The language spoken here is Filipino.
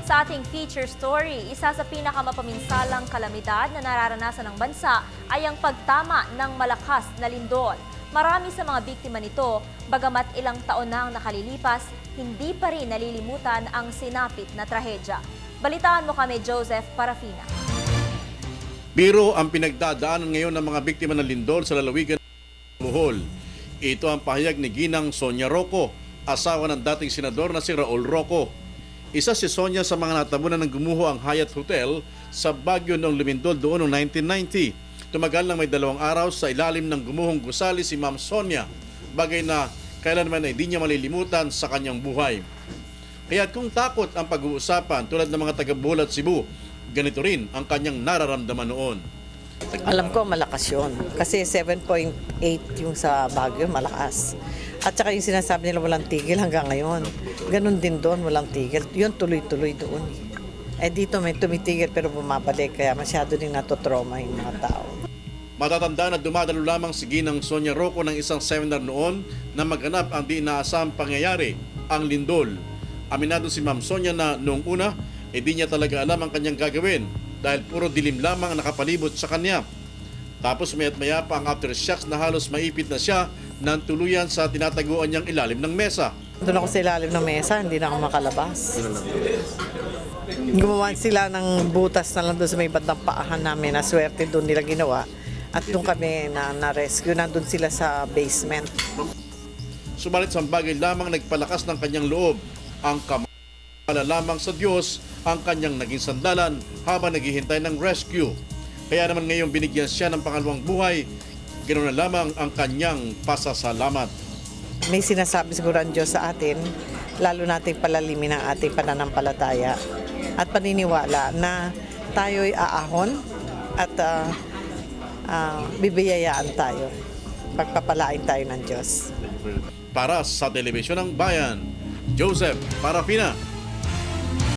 Sa ating feature story, isa sa pinakamapaminsalang kalamidad na nararanasan ng bansa ay ang pagtama ng malakas na lindol. Marami sa mga biktima nito, bagamat ilang taon na ang nakalilipas, hindi pa rin nalilimutan ang sinapit na trahedya. Balitaan mo kami, Joseph Parafina. Biro ang pinagdadaanan ngayon ng mga biktima ng lindol sa lalawigan ng Bohol. Ito ang pahayag ni Ginang Sonia Roco, asawa ng dating senador na si Raul Roco. Isa si Sonia sa mga natabunan ng gumuho ang Hyatt Hotel sa Baguio noong lumindol doon noong 1990. Tumagal lang may 2 araw sa ilalim ng gumuhong gusali si Ma'am Sonia, bagay na kailanman ay di niya malilimutan sa kanyang buhay. Kaya kung takot ang pag-uusapan tulad ng mga taga-Bohol at Cebu, ganito rin ang kanyang nararamdaman noon. Alam ko malakas yun. Kasi 7.8 yung sa Baguio, malakas. At saka yung sinasabi nila walang tigil hanggang ngayon. Ganun din doon, walang tigil. Yun tuloy-tuloy doon. Eh dito may tumitigil pero bumabalik. Kaya masyado din natotrauma yung mga tao. Matatanda na dumadalo lamang si Ginang Sonia Roco ng isang seminar noon na maganap ang di inaasahang pangyayari, ang lindol. Aminado si Ma'am Sonia na noong una, di niya talaga alam ang kanyang gagawin dahil puro dilim lamang ang nakapalibot sa kanya. Tapos maya't maya pa ang aftershocks na halos maipit na siya nang tuluyan sa tinataguan niyang ilalim ng mesa. Doon ako sa ilalim ng mesa, hindi na ako makalabas. Gumawa sila ng butas na lang doon sa may bandang paahan namin na swerte doon nila ginawa. At doon kami na-rescue, nandun sila sa basement. Subalit sa bagay lamang nagpalakas ng kanyang loob, ang kamala lamang sa Diyos ang kanyang naging sandalan habang naghihintay ng rescue. Kaya naman ngayong binigyan siya ng pangalawang buhay, ganoon na lamang ang kanyang pasasalamat. May sinasabi siguro ang Diyos sa atin, lalo nating palalimin ang ating pananampalataya at paniniwala na tayo'y aahon at bibiyayaan tayo. Pagpapalain tayo ng Diyos. Para sa Telebisyon ng Bayan, Joseph Parafina.